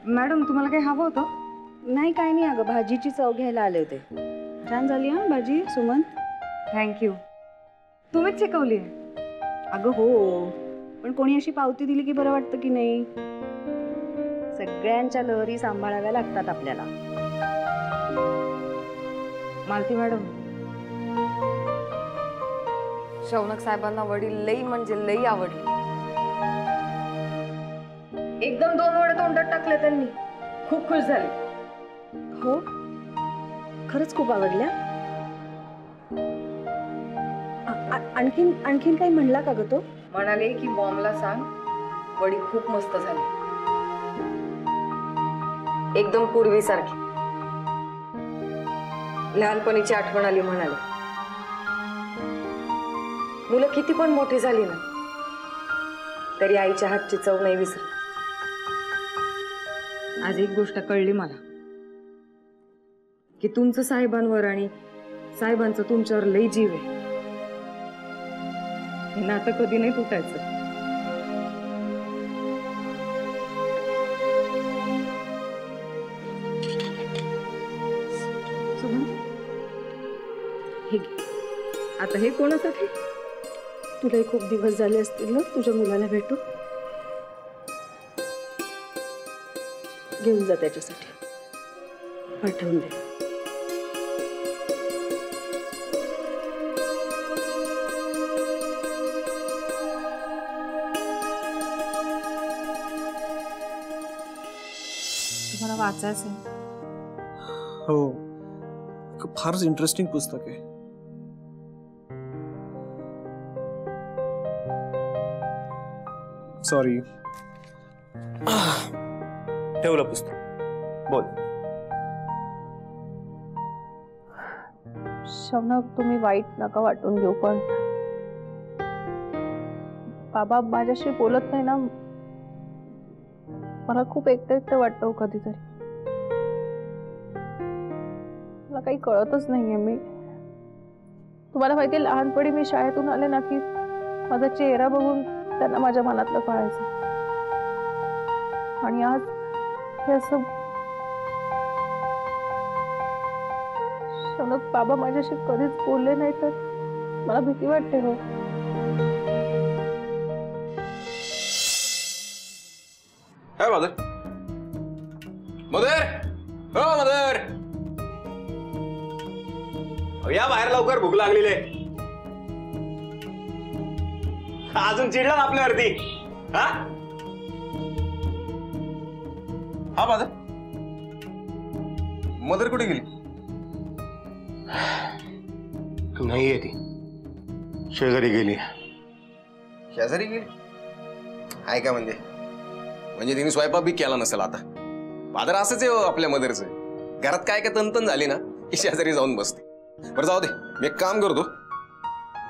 Madam तुम्हाला काही हवं होतं? नाही काय नाही अगं, भाजीची चव घ्यायला आले होते. छान झाली हा भाजी सुमंत. थँक्यू. तुम्हीच शिकवली आहे? अगं हो, पण कोणी अशी पावती दिली की बरं वाटतं की नाही. सगळ्यांच्या लहरी सांभाळाव्या लागतात आपल्याला. मालती मॅडम, शौनक साहेबांना वडील लई म्हणजे लई आवडली. एकदम 2 वडे तोंडात टाकले त्यांनी. खूप खुश झाले. हो, खरंच खूप आवडल्या. आणखीन काही म्हणला का ग तो? म्हणाले की बॉम्बला सांग वडी खूप मस्त झाली, एकदम पूर्वीसारखी. लहानपणीची आठवण आली म्हणाले. मुलं किती पण मोठी झाली ना तरी आईच्या हातची चव नाही विसरत. आज एक गोष्ट कळली मला की तुमचं साहेबांवर आणि साहेबांचं तुमच्यावर लई जीव आहे. हे नातं कधी नाही तुटायचं. हे आता हे कोणासाठी? तुलाही खूप दिवस झाले असतील ना तुझ्या मुलाला भेटू. घेऊन जा त्याच्यासाठी, पाठवून दे. तुम्हाला वाचायचं? हो, फारच इंटरेस्टिंग पुस्तक आहे. सॉरी, ठेवलं पुस्तक. बोल. शौनक, तुम्ही वाईट नका वाटून घेऊ, पण बाबा माझ्याशी बोलत नाही ना. मला खूप एकटं एकटं वाटतं कधीतरी. मला काही कळतच नाहीये. मी तुम्हाला माहितीये, लहानपणी मी शाळेतून आले ना की माझा चेहरा बघून त्यांना माझ्या मनातलं कळायचं. आणि आज हे असं. शौनक, बाबा माझ्याशी कधीच बोलले नाही तर मला भीती वाटते. हो, मदर, मदर, हो मदर, या बाहेर लवकर, भूक लागलेली आहे. अजून चिडला ना आपल्यावरती? हा हा मदर, मदर कुठे गेली? नाहीये ती, शेजारी गेली. शेजारी गेली? आहे का? म्हणजे तिने स्वयंपाक बी केला नसेल. आता फादर असंच आहे आपल्या मदरचं. घरात काय काय तनतन झाली ना की शेजारी जाऊन बसते. बरं जाऊ दे, मी एक काम करतो,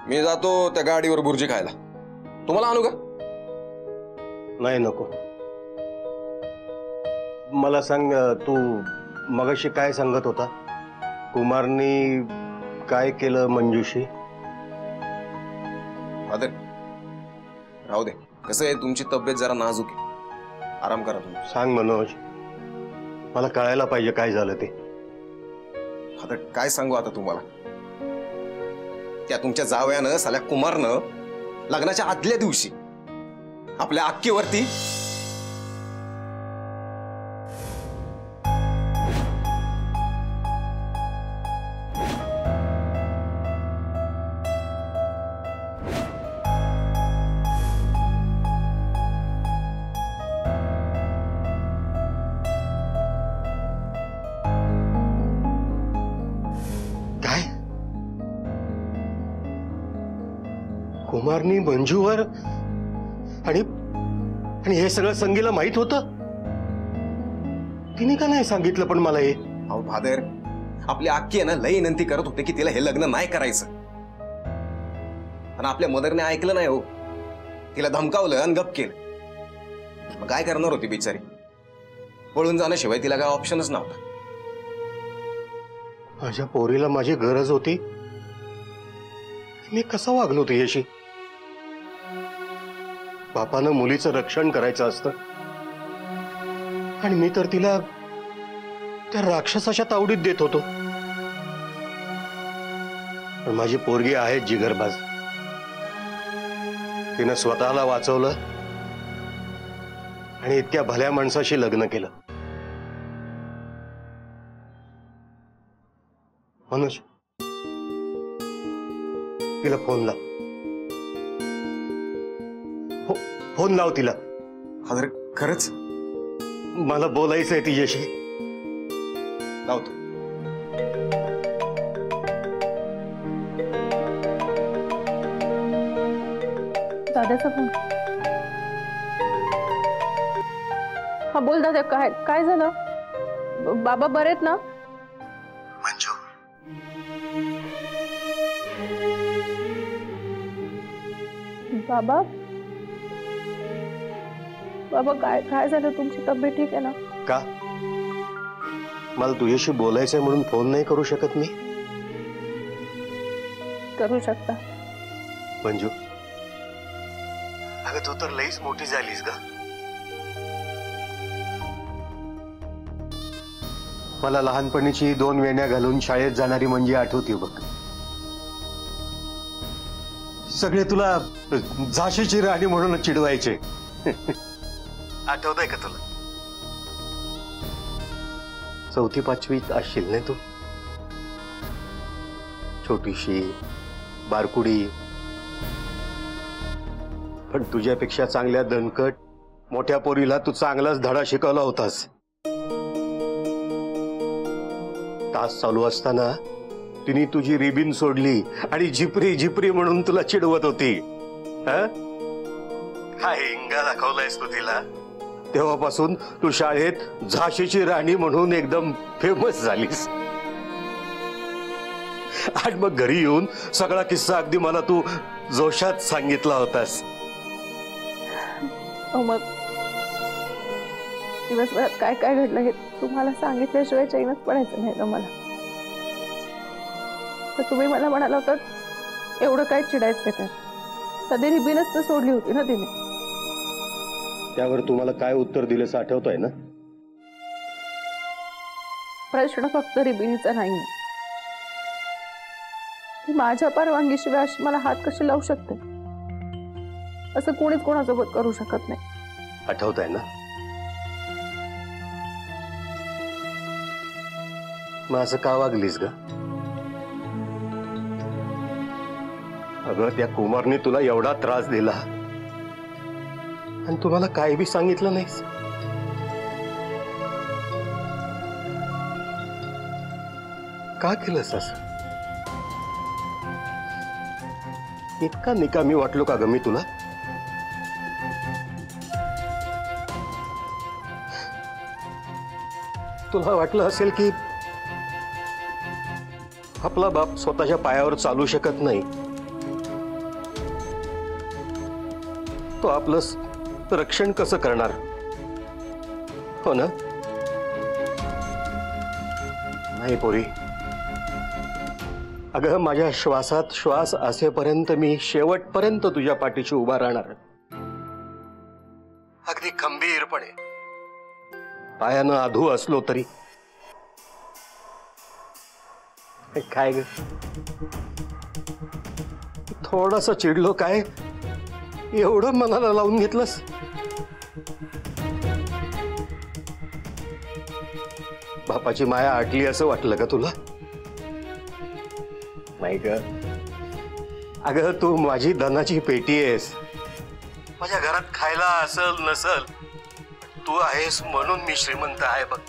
मी जातो त्या गाडीवर बुर्जी खायला. तुम्हाला आणू का? नाही, नको. मला सांग, तू मगाशी काय सांगत होता? कुमारनी काय केलं मंजूशी? फादर राहू दे. कसं आहे, तुमची तब्येत जरा नाजूक आहे, आराम करा तुम्ही. सांग मनोज, मला कळायला पाहिजे काय झालं ते. आता काय सांगू आता तुम्हाला. त्या तुमच्या जावयानं, साल्या कुमारनं, लग्नाच्या आदल्या दिवशी आपल्या अक्कीवरती कुमारनी मंजूवर आणि हे सगळं संगीला माहित होतं? तिने का नाही सांगितलं पण मला हे? अहो फादर, आपली अक्की आहे ना, लई विनंती करत होते की तिला हे लग्न नाही करायचं. आणि आपल्या मदरने ऐकलं नाही. हो, तिला धमकावलं आणि गप केलं. मग काय करणार होती बिचारी? पळून जाण्याशिवाय तिला काय ऑप्शनच नव्हता. माझ्या पोरीला माझी गरज होती. मी कसा वागलो तिच्याशी? बापानं मुलीचं रक्षण करायचं असतं आणि मी तर तिला त्या राक्षसाच्या तावडीत देत होतो. पण माझी पोरगी आहे जिगरबाज. तिनं स्वतःला वाचवलं आणि इतक्या भल्या माणसाशी लग्न केलं. मनोज, तिला फोन लाव. फोन लाव तिला. अरे खरंच मला बोलायचंय तिच्याशी. लावतो. दादाचा फोन. हा बोल दादा, काय काय झालं? बाबा बरेत ना? मंजू, बाबा बाबा काय काय झालं? तुमची तब्येत ठीक आहे ना? का मला तुझ्याशी बोलायचंय म्हणून फोन नाही करू शकत मी? करू शकता. मंजू, अगं तू तर लईच मोठी झालीस ग. मला लहानपणीची 2 वेण्या घालून शाळेत जाणारी म्हणजे आठवते बघ. सगळे तुला झाशीची राणी म्हणून चिडवायचे. आठवतंय का तुला? 4थी 5वीत असशील नाही तू? छोटीशी बारकुडी, पण तुझ्यापेक्षा चांगल्या दणकट मोठ्या पोरीला तू चांगलाच धडा शिकवला होतास. तास चालू असताना तिने तुझी रिबीन सोडली आणि झिपरी झिपरी म्हणून तुला चिडवत होती. काय हिंगा दाखवलायस तू तिला. तेव्हापासून तू शाळेत झाशीची राणी म्हणून एकदम फेमस झालीस. आणि मग घरी येऊन सगळा किस्सा अगदी मला तू जोशात सांगितला होतास. मग दिवसभरात काय काय घडलं हे तुम्हाला सांगितल्याशिवाय चैनच पडायचं नाही ना मला. तर तुम्ही मला म्हणाला होतात एवढं काय चिडायचं त्यात. कधी रिबीनच तर सोडली होती ना तिने. त्यावर तुम्हाला काय उत्तर दिलेस आठवतंय ना? प्रश्न फक्त रिबिनीचा नाही. ती माझ्या परवानगीशिवाय अशी मला हात कशी लावू शकते? असं कोणीच कोणासोबत करू शकत नाही. आठवतंय ना? मग असं का वागलीस ग? अगं त्या कुमारने तुला एवढा त्रास दिला आणि तुम्हाला काय बी सांगितलं नाहीस. का केलंस असं? इतका निकामी वाटलो का ग मी तुला? तुला वाटलं असेल की आपला बाप स्वतःच्या पायावर चालू शकत नाही, तो आपलं रक्षण कसं करणार? हो ना? नाही पोरी, अगं माझ्या श्वासात श्वास असेपर्यंत मी शेवटपर्यंत तुझ्या पाठीशी उभा राहणार. अगदी खंबीरपणे, पायानं आधू असलो तरी. काय ग, थोडंसं चिडलो काय एवढं मनाला लावून घेतलंस? बापाची माया आटली असं वाटलं का तुला? नाही ग, अगं तू माझी धनाची पेटी आहेस. माझ्या घरात खायला असल नसल, तू आहेस म्हणून मी श्रीमंत आहे बघ.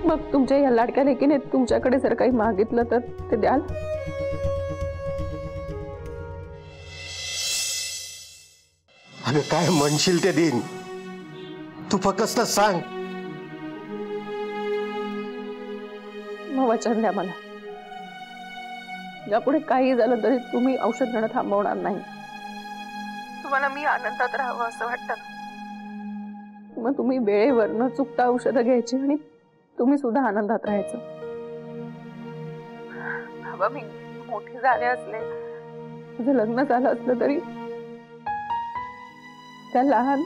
मग तुमच्या या लाडक्या लेकीने तुमच्याकडे जर काही मागितलं तर ते द्याल? अगं काय म्हणशील ते देईन, तू फक्त सांग. मग वचन द्या मला, यापुढे काही झालं तरी तुम्ही औषध घेणं थांबवणार नाही. तुम्हाला मी आनंदात राहावं असं वाटतं, मग तुम्ही वेळेवर न चुकता औषधं घ्यायची आणि तुम्ही सुद्धा आनंदात राहायचं. बाबा मी मोठी झाले असले, तुझं लग्न झालं असलं तरी त्या लहान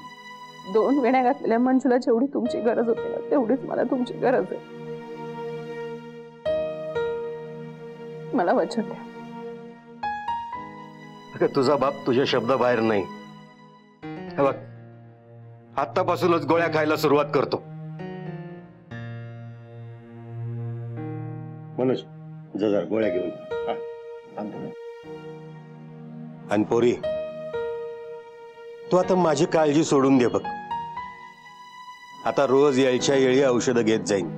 2 वेण्या घातलेल्या मंजुला जेवढी तुमची गरज होती ना तेवढीच मला तुमची गरज आहे. मला वचन द्या. अगं तुझा बाप तुझ्या शब्दाबाहेर नाही. हे बघ, आत्तापासूनच गोळ्या खायला सुरुवात करतो. मनोज जरा गोळ्या घेऊन आणि पोरी, तू आता माझी काळजी सोडून दे बघ. आता रोज यायच्या वेळी औषधं घेत जाईन.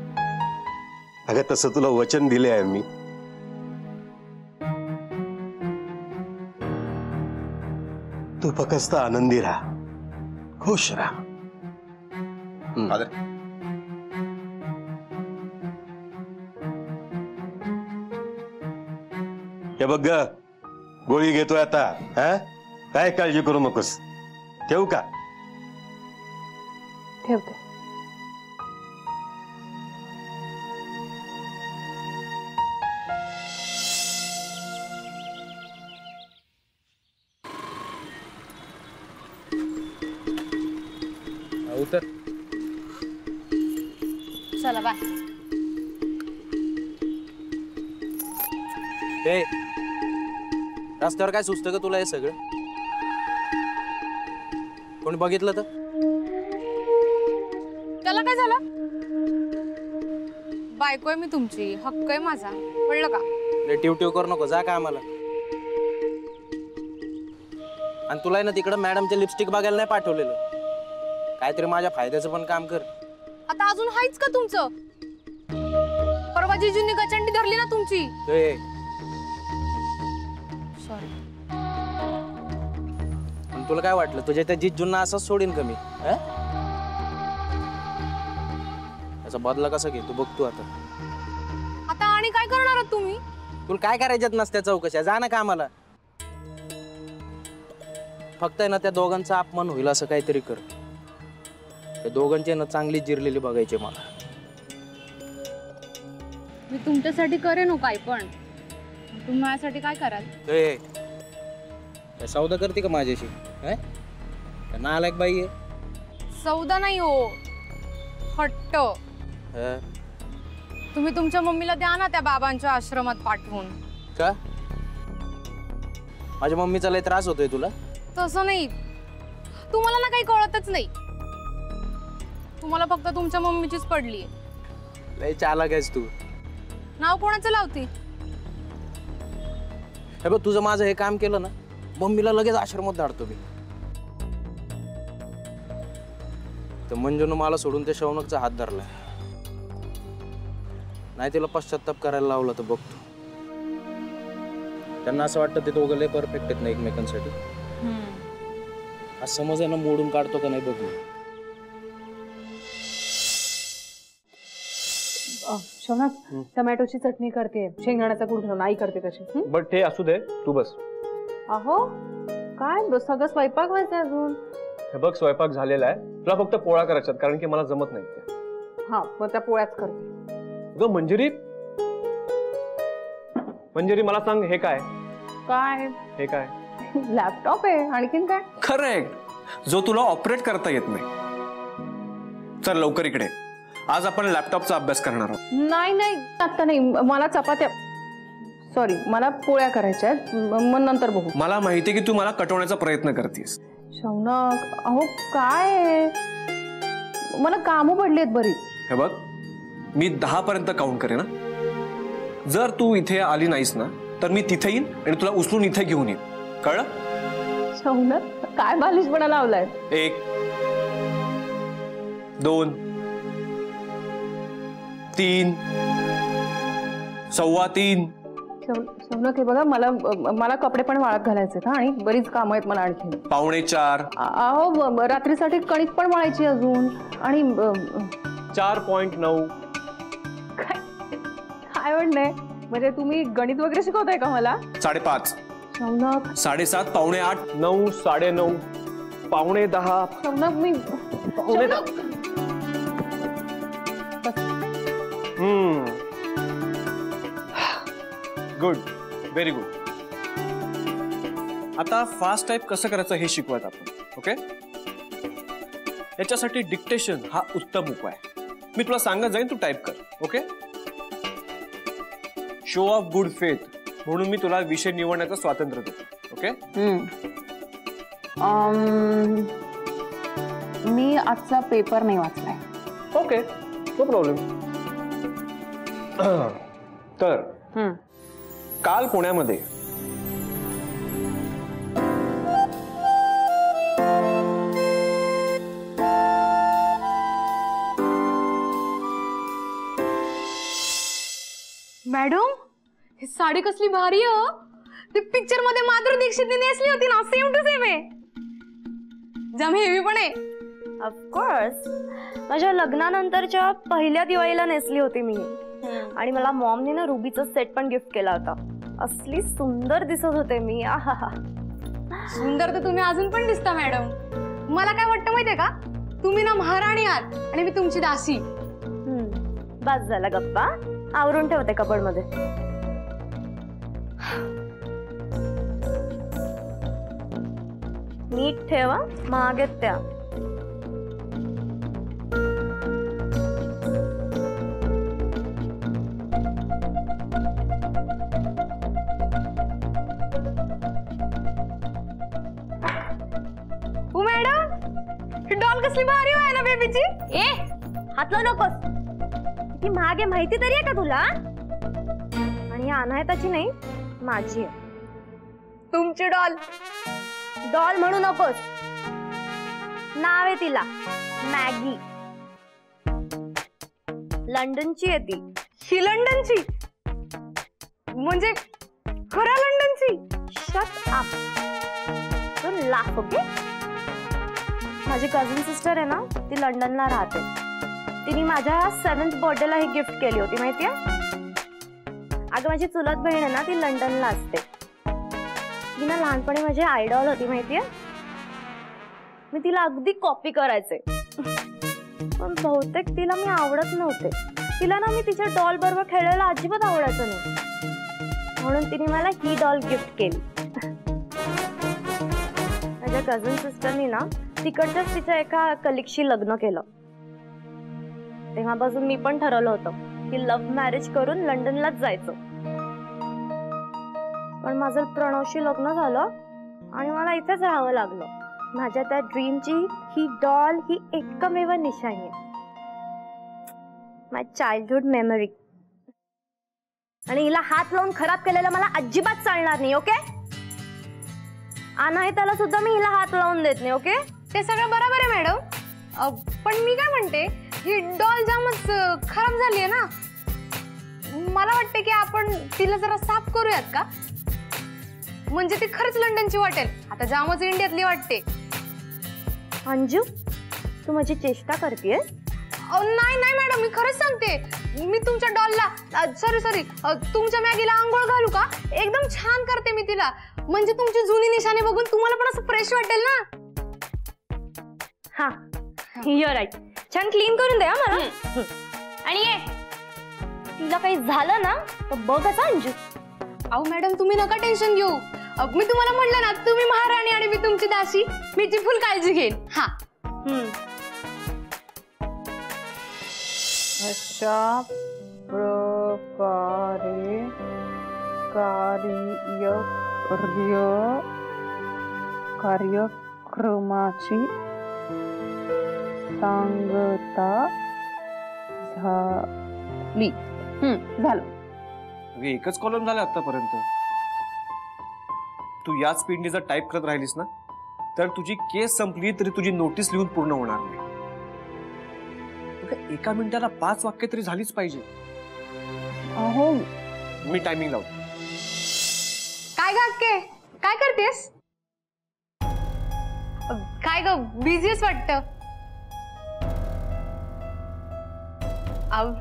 अगं तसं तुला वचन दिले आहे मी. तू फक्त आनंदी राहा, खुश राहा. फादर, हे बघ ग, गोळी घेतोय आता. हा, काय काळजी करू नकोस. ठेवू का? ठेवते. उतर. चला बाय. हे रस्त्यावर काय सुचतं का तुला हे सगळं? कोणी बघितलं तर? त्याला काय झालं? बायको आहे मी तुमची, हक्क आहे माझा, कळलं का? टिव टिव करू नको, जा का आम्हाला. आणि तुला ना तिकडं मॅडमचे लिपस्टिक बघायला नाही पाठवलेलं. काहीतरी माझ्या फायद्याचं पण काम कर. आता अजून हायच का तुमचं? परवा जिजूंनी गचंडी धरली ना तुमची. सॉरी. पण तुला काय वाटलं तुझ्या त्या जिजूंना असंच सोडीन कमी? त्याचा बदला कसा घे तू बघतो आता. आता आणि काय करणार आहात तुम्ही? तुला काय करायच्यात नसत्या चौकशा, जा ना कामाला. फक्त आहे ना त्या दोघांचा अपमान होईल असं काहीतरी कर. त्या दोघांची ना चांगली जिरलेली बघायची मला. मी तुमच्यासाठी करेन काय पण तुम्ही माझ्यासाठी काय कराल? सौदा करते का माझ्याशी? नालायक बाई आहे. सौदा नाही हो, हट्ट. तुम्ही तुमच्या मम्मीला द्या ना त्या बाबांच्या आश्रमात पाठवून. का? माझ्या मम्मीचा लय त्रास होतोय तुला? तसं नाही, तुम्हाला ना काही कळतच नाही. तुम्हाला फक्त तुमच्या मम्मीचीच पडली. लय चालाक आहेस तू. नाव कोणाचं लावती? हे बघ, तुझं माझं हे काम केलं ना, मम्मीला लगेच आश्रमात धाडतो मी. तर मंजून मला सोडून त्या शौनकचा हात धरलाय. नाही तिला पश्चाताप करायला लावला तर बघतो. त्यांना असं वाटतं ते दोघं लय परफेक्ट आहेत ना एकमेकांसाठी. आज समज आहे ना मोडून काढतो का नाही बघू. शौनक, टोमॅटोची चटणी करते, शेंगदाण्याचा कूट घालून आई करते तशी. बट ते असू दे, तू बस. अहो काय सगळं स्वयंपाक व्हायचं अजून. हे बघ, स्वयंपाक झालेला आहे, तुला फक्त पोळ्या करायच्यात कारण की मला जमत नाही ते. हा, मग त्या पोळ्याच करते. ग मंजिरी, मंजिरी मला सांग, हे काय? काय? हे काय? लॅपटॉप आहे. आणखीन काय? करेक्ट, जो तुला ऑपरेट करता येत नाही. चल लवकर इकडे, आज आपण लॅपटॉपचा अभ्यास करणार आहोत. नाही नाही, आता नाही. मला चपात्या, सॉरी, मला पोळ्या करायच्या आहेत, मग नंतर बघू. मला माहिती की तू मला कटवण्याचा प्रयत्न करतेस. शौनक, अहो काय, मला कामं पडली आहेत बरीच. हे बघ, मी 10 पर्यंत काउंट करेन. जर तू इथे आली नाहीस ना तर मी तिथे येईन आणि तुला उचलून इथे घेऊन येईन, कळलं? शौनक, काय बालिशपणा लावलाय. 1 2 3 3:15. शौनक, हे बघा, मला कपडे पण वाळत घालायचे हा, आणि बरीच कामं आहेत मला आणखी. 3:45. अहो रात्रीसाठी कणिक पण मळायची अजून. आणि 4.9. काय म्हणणे, म्हणजे तुम्ही गणित वगैरे शिकवताय का मला? 5:30. शौनक, 7:30, 7:45, 9, 9:30, 9:10. शौनक, मी गुड, व्हेरी गुड. आता फास्ट टाइप कसं करायचं हे शिकवत आपण. ओके, याच्यासाठी डिक्टेशन हा उत्तम उपाय. मी तुला सांगत जाईन, तू टाईप कर. Okay. Show off good faith म्हणून मी तुला विषय निवडण्याचं स्वातंत्र्य देतो. ओके. मी आजचा पेपर नाही वाचलाय. Okay, no problem. तर काल पुण्यामध्ये मॅडम ही साडी कसली भारी हो. ती पिक्चर मध्ये माधुरी दीक्षितने नेसली होती ना, सेम टू सेम आहे. जम हेवी पण आहे. ऑफकोर्स माझ्या लग्नानंतरच्या पहिल्या दिवाळीला नेसली होती मी. आणि मला मॉमने ना रुबीचा सेट पण गिफ्ट केला होता. असली सुंदर दिसत होते मी. आहा. सुंदर तर तुम्ही अजून पण दिसता मॅडम. मला काय वाटतं माहितीये का, तुम्ही ना महाराणी आहात आणि मी तुमची दासी. बस झाला गप्पा, आवरून ठेवते कबड मध्ये. नीट ठेवा, मागेत त्या. डॉल कसली भारी आहे ना बेबीची. ए हात लावू नकोस. ती महाग आहे माहिती तरी आहे का तुला? आणि ही अनायताची नाही, माझी आहे. तुमची डॉल. डॉल म्हणू नकोस. नाव आहे तिला मॅगी. लंडनची आहे ती. ही लंडनची म्हणजे खऱ्या लंडनची? Shut up. Don't laugh. Okay. माझी कझन सिस्टर आहे ना, ती लंडनला राहते. तिने माझ्या 7th बर्थडेला ही गिफ्ट केली होती माहितीये. अगं माझी चुलत बहीण आहे ना, ती लंडनला असते. ती ना लहानपणी माझी आयडॉल होती माहितीये. मी तिला अगदी कॉपी करायचे, पण बहुतेक तिला मी आवडत नव्हते. तिला ना मी तिच्या डॉल बरोबर खेळायला अजिबात आवडायचं नाही, म्हणून तिने मला ही डॉल गिफ्ट केली. माझ्या कझन सिस्टरनी ना तिकडच्याच तिच्या एका कलिगशी लग्न केलं. तेव्हापासून मी पण ठरवलं होतं की लव्ह मॅरेज करून लंडनलाच जायचं. पण माझं प्रणवशी लग्न झालं आणि मला इथेच राहावं लागलं. माझ्या त्या ड्रीमची ही डॉल ही एकमेव निशाणी आहे. माय चाइल्डहुड मेमरी. आणि हिला हात लावून खराब केलेलं मला अजिबात चालणार नाही. ओके. अनायताला सुद्धा मी हिला हात लावून देत नाही. ओके. ते सगळं बरोबर आहे मॅडम, पण मी काय म्हणते, ही डॉल जामच खराब झाली आहे ना. मला वाटते की आपण तिला जरा साफ करूयात का, म्हणजे ती खरंच लंडनची वाटेल. आता जामच इंडियातली वाटते. अंजू तू माझी चेष्टा करतेस? नाही नाही मॅडम, मी खरंच सांगते. मी तुमच्या डॉलला सॉरी तुमच्या मॅगीला आंघोळ घालू का? एकदम छान करते मी तिला, म्हणजे तुमची जुनी निशाणी बघून तुम्हाला पण असं फ्रेश वाटेल ना. हा युअर राईट. छान क्लीन करून द्या मला. आणि ये तिला काही झालं ना तर बघच अंजू. अहो मॅडम तुम्ही नका टेन्शन घेऊ. मी तुम्हाला म्हटलं ना, तुम्ही महाराणी आणि मी तुमची दासी. मी ती फुल काळजी घेईन. हा. अशा प्रकारे कार्यक्रमाची सांगता झाली. झालं. एकच कॉलम झाला आतापर्यंत. तू याच स्पीडने जर टाईप करत राहिलीस ना, तर तुझी केस संपली तरी तुझी नोटीस लिहून पूर्ण होणार नाही. एका मिनिटाला 5 वाक्य तरी झालीच पाहिजे. अहो मी टायमिंग लावतो. काय ग काय करतेस? काय ग बिझीच वाटतं.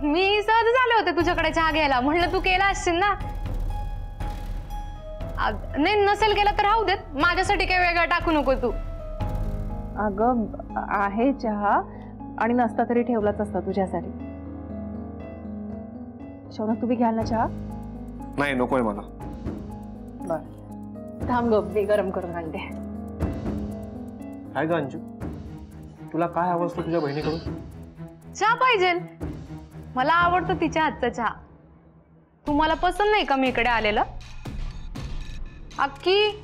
मी सहज आले होते तुझ्याकडे चहा घ्यायला, म्हणलं तू केला असशील ना. नाही नसेल केला तर राहू देत, माझ्यासाठी काही वेगळं टाकू नको तू. अगं आहे चहा, आणि नसता तरी ठेवलाच असता तुझ्यासाठी. शौनक तुम्ही घ्याल ना चहा? नाही नकोय मला. बर थांब ग, मी गरम करून आणते. काय ग अंजू, तुला काय हवं असतं तुझ्या बहिणीकडून? चहा पाहिजे. मला आवडतो तिच्या हातचा चहा. तुम्हाला पसंत नाही का मी इकडे आलेलं? अक्की,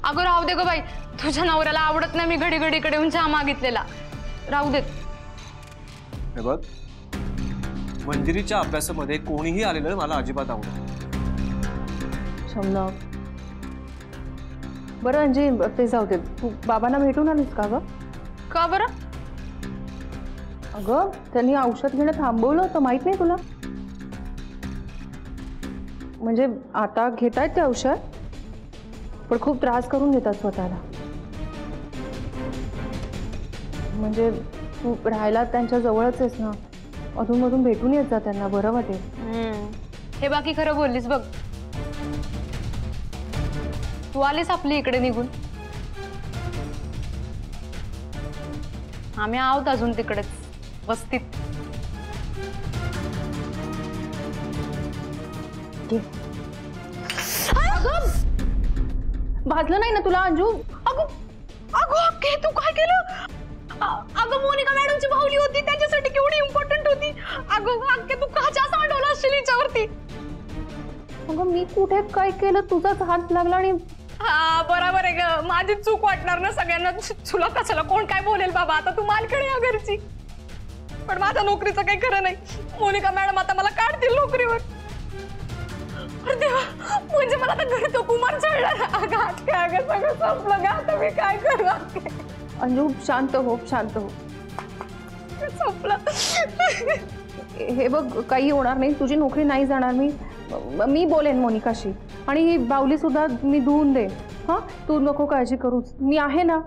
अगं राहू दे ग बाई, तुझ्या नवऱ्याला आवडत नाही मी घडी घडी इकडे येऊन चहा मागितलेला. राहू देत. हे बघ, मंजिरीच्या अभ्यासामध्ये कोणीही आलेलं मला अजिबात आवडत नाही. शमना, बरं अंजी ते जाऊ दे, तू बाबांना भेटून आलीस का ग? का बरं? अगं त्यांनी औषध घेणं थांबवलं होतं, माहित नाही तुला? म्हणजे आता घेतायत ते औषध, पण खूप त्रास करून घेतात स्वतःला. म्हणजे तू राहायला त्यांच्या जवळच आहेस ना, अधूनमधून भेटून येत जा त्यांना, बरं वाटेल. हे बाकी खरं बोललीस बघ. तू आलीस आपली इकडे निघून. आम्ही आहोत अजून तिकडेच वस्तीत. भाजलं नाही ना तुला अंजू? अगं अगं अक्के, तू काय केलं? अगं मोनिका मॅडमची बाहुली होती, त्याच्यासाठी केवढी इम्पॉर्टंट होती. अगं अक्के, तू का सांडवलं असशील हिच्यावरती? अगं मी कुठे काय केलं? तुझाच हात लागला. आणि हा बरोबर आहे ग, माझी चूक वाटणार ना सगळ्यांना. तुला कशाला कोण काय बोलेल बाबा, आता तू मालकडे या घरची. पण माझ्या नोकरीचं काही खरं नाही. मोनिका मॅडम आता मला काढतील नोकरीवर. अरे देवा, म्हणजे मला आता घरी तो कुमार चढणार. अगं अक्के, अगं सगळं संपलं ग, आता मी काय करू? अंजू शांत हो, शांत हो. संपलं. हे बघ, काही होणार नाही, तुझी नोकरी नाही जाणार. मी बोलेन मोनिकाशी, आणि ही बाहुली सुद्धा मी धुवून दे. हां, तू नको काळजी करूच, मी आहे ना,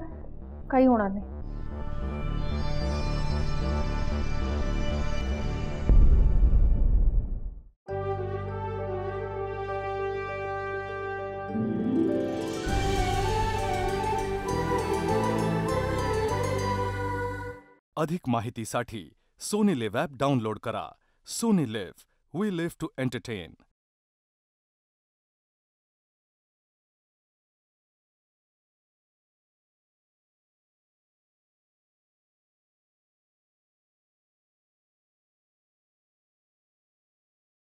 काही होणार नाही. अधिक माहितीसाठी सोनी लिव्ह ॲप डाउनलोड करा. Sony LIV, we live to entertain.